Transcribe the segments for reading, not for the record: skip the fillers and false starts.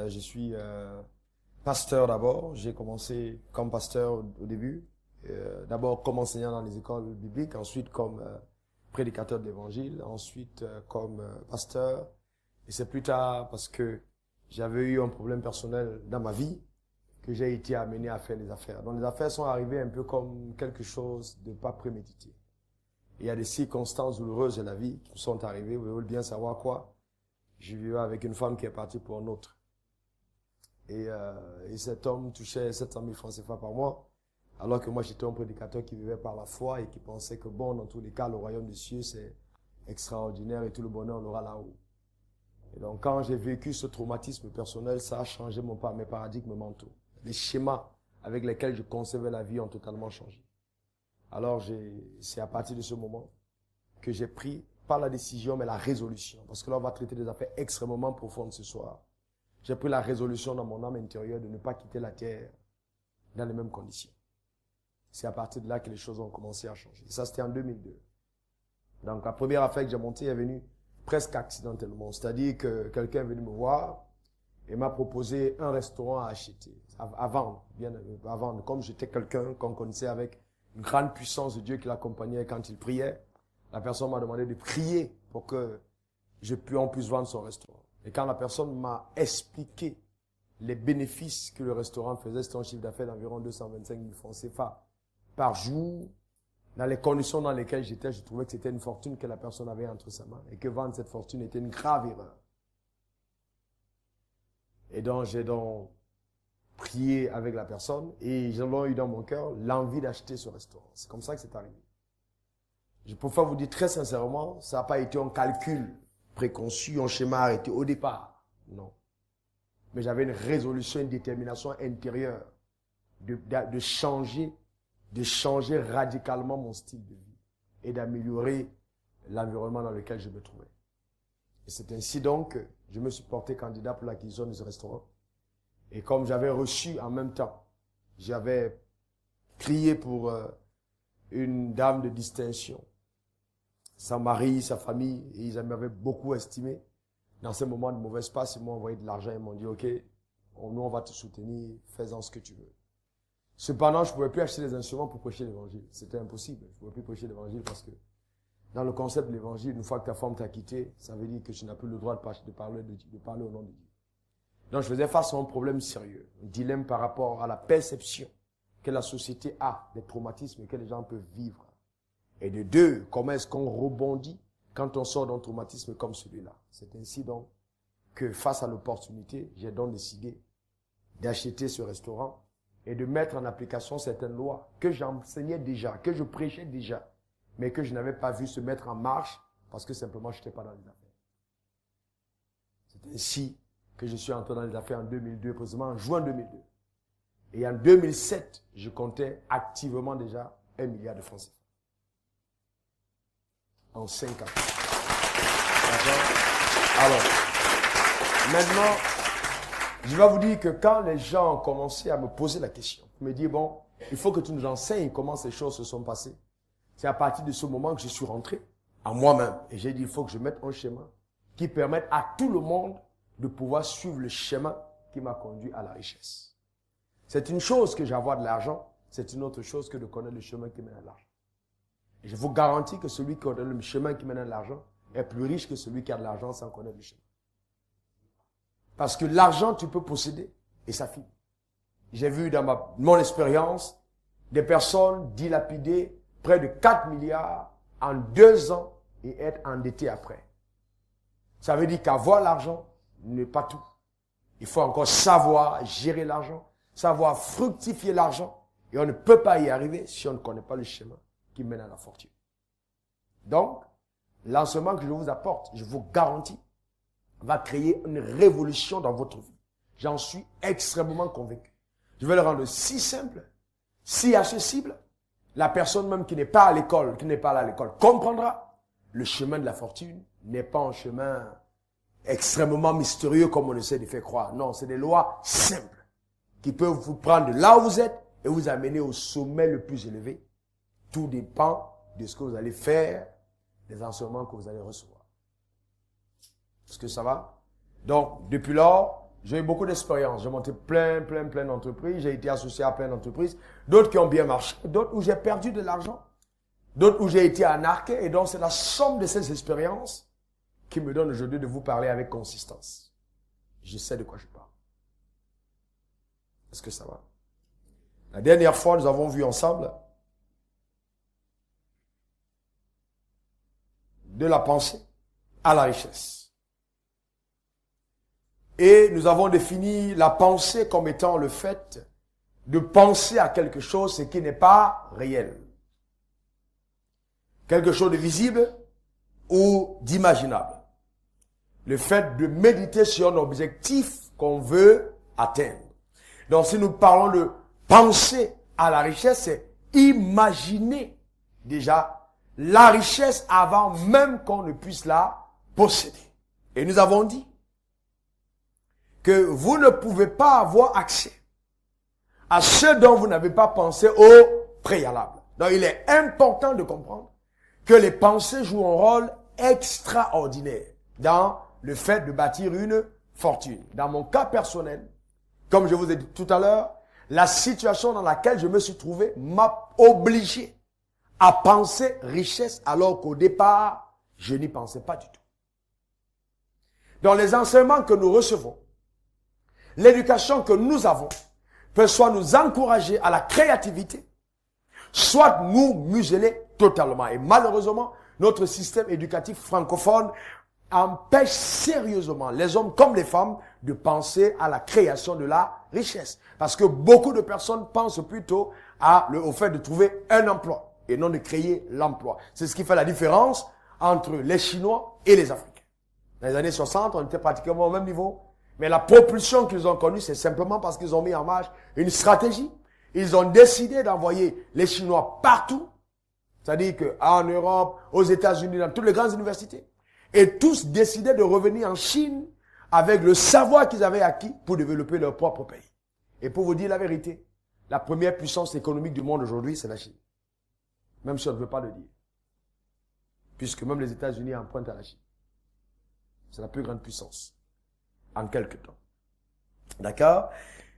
Je suis pasteur d'abord. J'ai commencé comme pasteur au début. D'abord comme enseignant dans les écoles bibliques, ensuite comme prédicateur de l'évangile, ensuite comme pasteur. Et c'est plus tard parce que j'avais eu un problème personnel dans ma vie que j'ai été amené à faire les affaires. Donc les affaires sont arrivées un peu comme quelque chose de pas prémédité. Il y a des circonstances douloureuses de la vie qui me sont arrivées. Vous voulez bien savoir quoi? Je vivais avec une femme qui est partie pour un autre. Et cet homme touchait 700 000 francs CFA par mois, alors que moi j'étais un prédicateur qui vivait par la foi et qui pensait que bon, dans tous les cas, le royaume des cieux c'est extraordinaire et tout le bonheur on l'aura là-haut. Et donc quand j'ai vécu ce traumatisme personnel, ça a changé mes paradigmes mentaux. Les schémas avec lesquels je concevais la vie ont totalement changé. Alors c'est à partir de ce moment que j'ai pris, pas la décision, mais la résolution. Parce que là, on va traiter des affaires extrêmement profondes ce soir. J'ai pris la résolution dans mon âme intérieure de ne pas quitter la terre dans les mêmes conditions. C'est à partir de là que les choses ont commencé à changer. Et ça, c'était en 2002. Donc, la première affaire que j'ai montée est venue presque accidentellement. C'est-à-dire que quelqu'un est venu me voir et m'a proposé un restaurant à acheter, à vendre, bien à vendre. Comme j'étais quelqu'un qu'on connaissait avec une grande puissance de Dieu qui l'accompagnait quand il priait, la personne m'a demandé de prier pour que on puisse vendre son restaurant. Et quand la personne m'a expliqué les bénéfices que le restaurant faisait, c'était un chiffre d'affaires d'environ 225 000 francs CFA par jour, dans les conditions dans lesquelles j'étais, je trouvais que c'était une fortune que la personne avait entre ses mains et que vendre cette fortune était une grave erreur. Et donc, j'ai prié avec la personne et j'ai eu dans mon cœur l'envie d'acheter ce restaurant. C'est comme ça que c'est arrivé. Je peux vous dire très sincèrement, ça n'a pas été un calcul préconçu, un schéma arrêté au départ. Non. Mais j'avais une résolution, une détermination intérieure de changer radicalement mon style de vie et d'améliorer l'environnement dans lequel je me trouvais. Et c'est ainsi donc que je me suis porté candidat pour l'acquisition de ce restaurant. Et comme j'avais reçu en même temps, j'avais prié pour une dame de distinction, son mari, sa famille, et ils m'avaient beaucoup estimé. Dans ces moments de mauvaise passe, ils m'ont envoyé de l'argent, ils m'ont dit, OK, nous on va te soutenir, fais-en ce que tu veux. Cependant, je ne pouvais plus acheter les instruments pour prêcher l'évangile. C'était impossible. Je ne pouvais plus prêcher l'évangile parce que dans le concept de l'évangile, une fois que ta femme t'a quitté, ça veut dire que tu n'as plus le droit de parler au nom de Dieu. Donc je faisais face à un problème sérieux, un dilemme par rapport à la perception que la société a des traumatismes que les gens peuvent vivre. Et de deux, comment est-ce qu'on rebondit quand on sort d'un traumatisme comme celui-là. C'est ainsi donc que face à l'opportunité, j'ai donc décidé d'acheter ce restaurant et de mettre en application certaines lois que j'enseignais déjà, que je prêchais déjà, mais que je n'avais pas vu se mettre en marche parce que simplement je n'étais pas dans les affaires. C'est ainsi que je suis entré dans les affaires en 2002, précisément en juin 2002. Et en 2007, je comptais activement déjà 1 milliard de francs CFA. En 5 ans. D'accord? Alors, maintenant, je vais vous dire que quand les gens ont commencé à me poser la question, me dire, bon, il faut que tu nous enseignes comment ces choses se sont passées. C'est à partir de ce moment que je suis rentré à moi-même. Et j'ai dit, il faut que je mette un schéma qui permette à tout le monde de pouvoir suivre le chemin qui m'a conduit à la richesse. C'est une chose que j'avoir de l'argent, c'est une autre chose que de connaître le chemin qui mène à l'argent. Et je vous garantis que celui qui connaît le chemin qui mène à l'argent est plus riche que celui qui a de l'argent sans connaître le chemin. Parce que l'argent, tu peux posséder et ça finit. J'ai vu dans mon expérience des personnes dilapider près de 4 milliards en 2 ans et être endettées après. Ça veut dire qu'avoir l'argent n'est pas tout. Il faut encore savoir gérer l'argent, savoir fructifier l'argent. Et on ne peut pas y arriver si on ne connaît pas le chemin qui mène à la fortune. Donc, l'enseignement que je vous apporte, je vous garantis, va créer une révolution dans votre vie. J'en suis extrêmement convaincu. Je vais le rendre si simple, si accessible. La personne même qui n'est pas à l'école, qui n'est pas là à l'école, comprendra. Le chemin de la fortune n'est pas un chemin extrêmement mystérieux comme on essaie de faire croire. Non, c'est des lois simples qui peuvent vous prendre de là où vous êtes et vous amener au sommet le plus élevé. Tout dépend de ce que vous allez faire, des enseignements que vous allez recevoir. Est-ce que ça va? Donc, depuis lors, J'ai eu beaucoup d'expérience. J'ai monté plein d'entreprises. J'ai été associé à plein d'entreprises. D'autres qui ont bien marché. D'autres où j'ai perdu de l'argent. D'autres où j'ai été anarqué. Et donc, c'est la somme de ces expériences qui me donne aujourd'hui de vous parler avec consistance. Je sais de quoi je parle. Est-ce que ça va? La dernière fois, nous avons vu ensemble de la pensée à la richesse. Et nous avons défini la pensée comme étant le fait de penser à quelque chose ce qui n'est pas réel. Quelque chose de visible ou d'imaginable. Le fait de méditer sur un objectif qu'on veut atteindre. Donc si nous parlons de penser à la richesse, c'est imaginer déjà la richesse avant même qu'on ne puisse la posséder. Et nous avons dit que vous ne pouvez pas avoir accès à ce dont vous n'avez pas pensé au préalable. Donc il est important de comprendre que les pensées jouent un rôle extraordinaire dans le fait de bâtir une fortune. Dans mon cas personnel, comme je vous ai dit tout à l'heure, la situation dans laquelle je me suis trouvé m'a obligé à penser richesse alors qu'au départ, je n'y pensais pas du tout. Dans les enseignements que nous recevons, l'éducation que nous avons peut soit nous encourager à la créativité, soit nous museler totalement. Et malheureusement, notre système éducatif francophone empêche sérieusement les hommes comme les femmes de penser à la création de la richesse. Parce que beaucoup de personnes pensent plutôt au fait de trouver un emploi et non de créer l'emploi. C'est ce qui fait la différence entre les Chinois et les Africains. Dans les années 60, on était pratiquement au même niveau. Mais la propulsion qu'ils ont connue, c'est simplement parce qu'ils ont mis en marche une stratégie. Ils ont décidé d'envoyer les Chinois partout. C'est-à-dire qu'en Europe, aux États-Unis, dans toutes les grandes universités. Et tous décidaient de revenir en Chine avec le savoir qu'ils avaient acquis pour développer leur propre pays. Et pour vous dire la vérité, la première puissance économique du monde aujourd'hui, c'est la Chine. Même si on ne veut pas le dire. Puisque même les États-Unis empruntent à la Chine. C'est la plus grande puissance. En quelque temps. D'accord?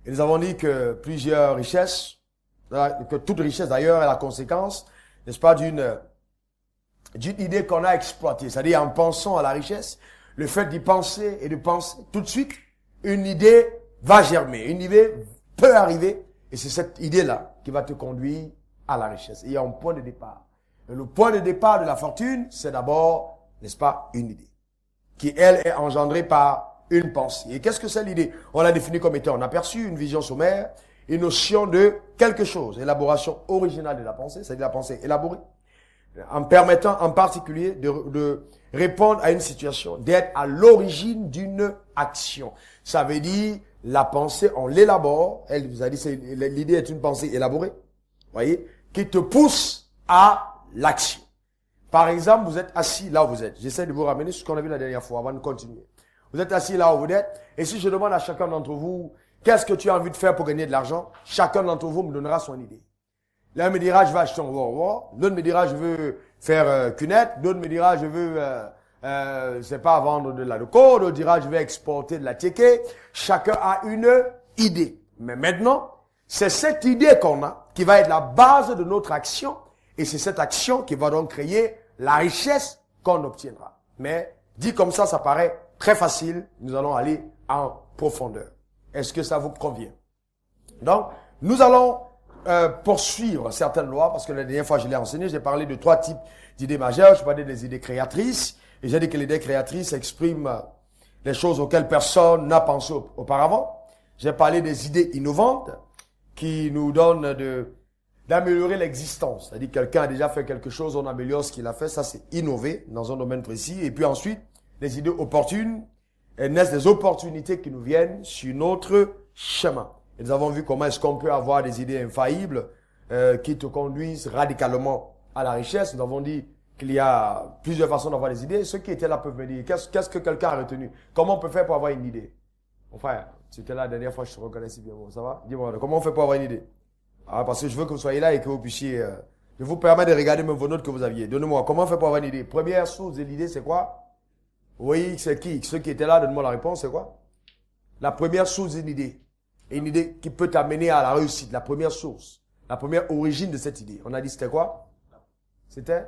Et nous avons dit que plusieurs richesses, que toute richesse d'ailleurs est la conséquence, n'est-ce pas, d'une idée qu'on a exploitée. C'est-à-dire en pensant à la richesse, le fait d'y penser et de penser tout de suite, une idée va germer. Une idée peut arriver et c'est cette idée-là qui va te conduire à la richesse. Il y a un point de départ. Et le point de départ de la fortune, c'est d'abord, n'est-ce pas, une idée. Qui, elle, est engendrée par une pensée. Et qu'est-ce que c'est l'idée? On l'a défini comme étant un aperçu, une vision sommaire, une notion de quelque chose. Élaboration originale de la pensée, c'est-à-dire la pensée élaborée. En permettant en particulier de répondre à une situation, d'être à l'origine d'une action. Ça veut dire, la pensée, on l'élabore. Elle vous a dit, l'idée est une pensée élaborée. Voyez? Qui te pousse à l'action. Par exemple, vous êtes assis là où vous êtes. J'essaie de vous ramener ce qu'on a vu la dernière fois avant de continuer. Vous êtes assis là où vous êtes. Et si je demande à chacun d'entre vous, qu'est-ce que tu as envie de faire pour gagner de l'argent? Chacun d'entre vous me donnera son idée. L'un me dira, je vais acheter un War. L'autre me dira, je veux faire cunette. L'autre me dira, je veux, c'est pas vendre de la loco. L'autre dira, je vais exporter de la ticket. Chacun a une idée. Mais maintenant, c'est cette idée qu'on a qui va être la base de notre action. Et c'est cette action qui va donc créer la richesse qu'on obtiendra. Mais dit comme ça paraît très facile. Nous allons aller en profondeur. Est-ce que ça vous convient? Donc, nous allons poursuivre certaines lois, parce que la dernière fois je l'ai enseigné, j'ai parlé de 3 types d'idées majeures. Je parlais des idées créatrices, et j'ai dit que l'idée créatrice exprime les choses auxquelles personne n'a pensé auparavant. J'ai parlé des idées innovantes, qui nous donnent d'améliorer l'existence. C'est-à-dire quelqu'un a déjà fait quelque chose, on améliore ce qu'il a fait, ça c'est innover dans un domaine précis. Et puis ensuite, les idées opportunes, elles naissent des opportunités qui nous viennent sur notre chemin. Et nous avons vu comment est-ce qu'on peut avoir des idées infaillibles qui te conduisent radicalement à la richesse. Nous avons dit qu'il y a plusieurs façons d'avoir des idées. Ceux qui étaient là peuvent me dire, qu'est-ce que quelqu'un a retenu? Comment on peut faire pour avoir une idée? Mon frère, tu étais là la dernière fois, je te reconnaissais bien. Bon, ça va? Dis-moi, comment on fait pour avoir une idée? Ah, parce que je veux que vous soyez là et que vous puissiez... je vous permets de regarder même vos notes que vous aviez. Donnez-moi, comment on fait pour avoir une idée? Première source de l'idée, c'est quoi? Oui, c'est qui? Ceux qui étaient là, donnez-moi la réponse, c'est quoi? La première source d'une idée. Et une idée qui peut t'amener à la réussite. La première source. La première origine de cette idée. On a dit c'était quoi? C'était?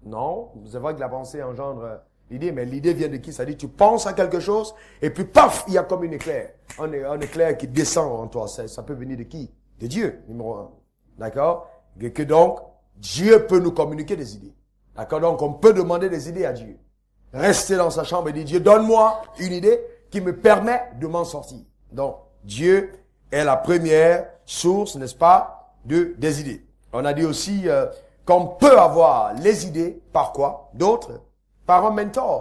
Non. C'est vrai que la pensée engendre l'idée, mais l'idée vient de qui? Ça dit tu penses à quelque chose et puis paf, il y a comme une éclair. Un éclair qui descend en toi. Ça peut venir de qui? De Dieu, numéro un. D'accord? Et que donc, Dieu peut nous communiquer des idées. D'accord? Donc, on peut demander des idées à Dieu. Rester dans sa chambre et dire, Dieu, donne-moi une idée qui me permet de m'en sortir. Donc, Dieu est la première source, n'est-ce pas, des idées. On a dit aussi qu'on peut avoir les idées par quoi? D'autres? Par un mentor.